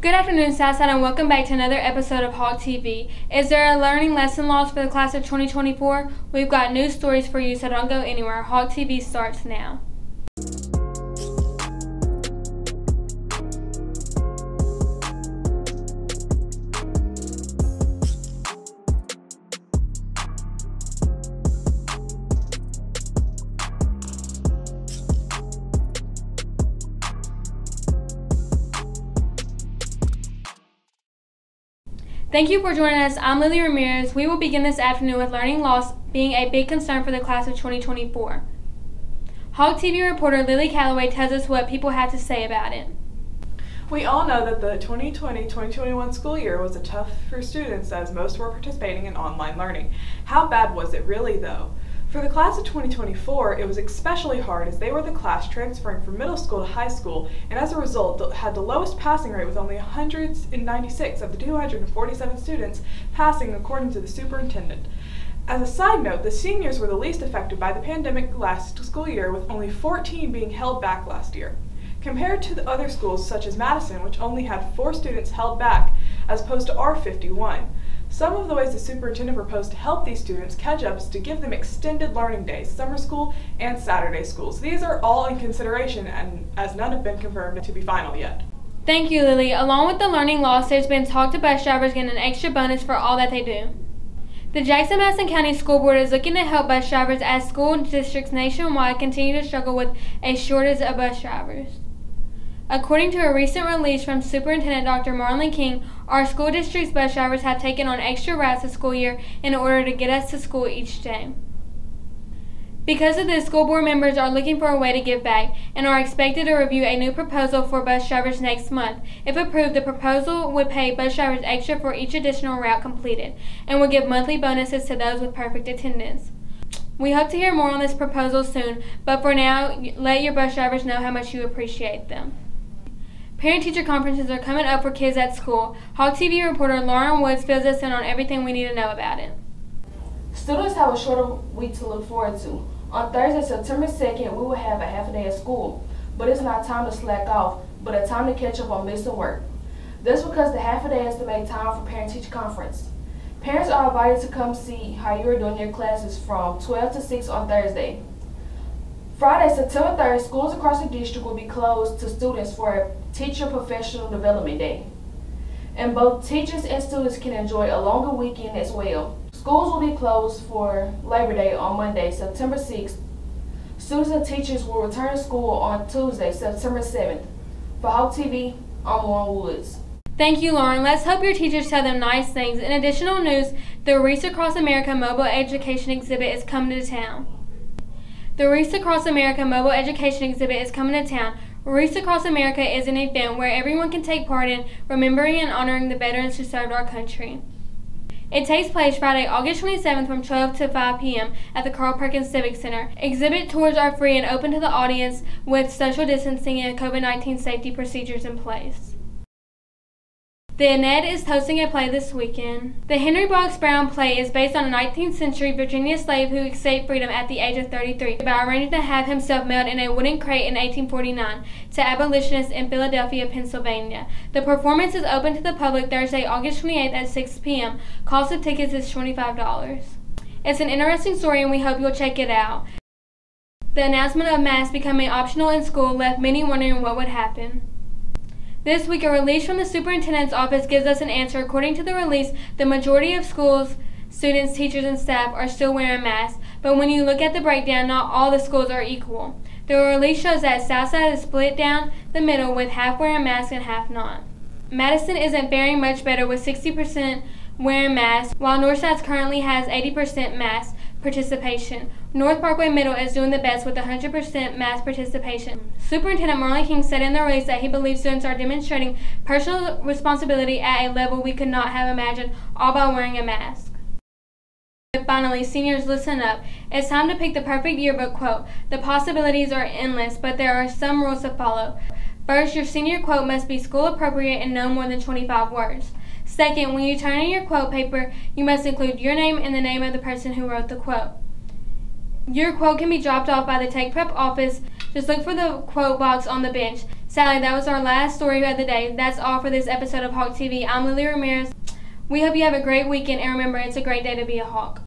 Good afternoon, Southside, and welcome back to another episode of Hawk TV. Is there a learning lesson lost for the class of 2024? We've got new stories for you, so don't go anywhere. Hawk TV starts now. Thank you for joining us. I'm Lily Ramirez. We will begin this afternoon with learning loss being a big concern for the class of 2024. Hawk TV reporter Lily Calloway tells us what people had to say about it. We all know that the 2020-2021 school year was tough for students as most were participating in online learning. How bad was it really though? For the class of 2024, it was especially hard as they were the class transferring from middle school to high school, and as a result had the lowest passing rate with only 196 of the 247 students passing according to the superintendent. As a side note, the seniors were the least affected by the pandemic last school year, with only 14 being held back last year. Compared to the other schools such as Madison, which only had 4 students held back as opposed to our 51. Some of the ways the superintendent proposed to help these students catch up is to give them extended learning days, summer school, and Saturday schools. These are all in consideration, and as none have been confirmed to be final yet. Thank you, Lily. Along with the learning loss, there's been talk to bus drivers getting an extra bonus for all that they do. The Jackson-Madison County School Board is looking to help bus drivers as school districts nationwide continue to struggle with a shortage of bus drivers. According to a recent release from Superintendent Dr. Marlon King, our school district's bus drivers have taken on extra routes this school year in order to get us to school each day. Because of this, school board members are looking for a way to give back and are expected to review a new proposal for bus drivers next month. If approved, the proposal would pay bus drivers extra for each additional route completed and would give monthly bonuses to those with perfect attendance. We hope to hear more on this proposal soon, but for now, let your bus drivers know how much you appreciate them. Parent-teacher conferences are coming up for kids at school. Hawk TV reporter Lauren Woods fills us in on everything we need to know about it. Students have a shorter week to look forward to. On Thursday, September 2nd, we will have a half a day of school, but it's not time to slack off, but a time to catch up on missing work. That's because the half a day is to make time for parent-teacher conference. Parents are invited to come see how you are doing your classes from 12 to 6 on Thursday. Friday, September 3rd, schools across the district will be closed to students for a Teacher Professional Development Day. And both teachers and students can enjoy a longer weekend as well. Schools will be closed for Labor Day on Monday, September 6th. Students and teachers will return to school on Tuesday, September 7th. For Hawk TV, I'm Lauren Woods. Thank you, Lauren. Let's hope your teachers tell them nice things. In additional news, the Reese Across America Mobile Education Exhibit is coming to town. The Reese Across America Mobile Education Exhibit is coming to town. Reese Across America is an event where everyone can take part in remembering and honoring the veterans who served our country. It takes place Friday, August 27th from 12 to 5 p.m. at the Carl Perkins Civic Center. Exhibit tours are free and open to the audience with social distancing and COVID-19 safety procedures in place. The Annette is hosting a play this weekend. The Henry Box Brown play is based on a 19th century Virginia slave who escaped freedom at the age of 33 by arranging to have himself mailed in a wooden crate in 1849 to abolitionists in Philadelphia, Pennsylvania. The performance is open to the public Thursday, August 28th at 6 p.m. Cost of tickets is $25. It's an interesting story and we hope you'll check it out. The announcement of masks becoming optional in school left many wondering what would happen. This week, a release from the superintendent's office gives us an answer. According to the release, the majority of schools, students, teachers, and staff are still wearing masks, but when you look at the breakdown, not all the schools are equal. The release shows that Southside is split down the middle with half wearing masks and half not. Madison isn't faring much better with 60% wearing masks, while Northside currently has 80% mask participation. North Parkway Middle is doing the best with 100% mask participation. Superintendent Marlon King said in the release that he believes students are demonstrating personal responsibility at a level we could not have imagined, all by wearing a mask. Finally, seniors, listen up. It's time to pick the perfect yearbook quote. The possibilities are endless, but there are some rules to follow. First, your senior quote must be school appropriate and no more than 25 words. Second, when you turn in your quote paper, you must include your name and the name of the person who wrote the quote. Your quote can be dropped off by the Tech Prep office. Just look for the quote box on the bench. Sadly, that was our last story of the day. That's all for this episode of Hawk TV. I'm Lily Ramirez. We hope you have a great weekend, and remember, it's a great day to be a Hawk.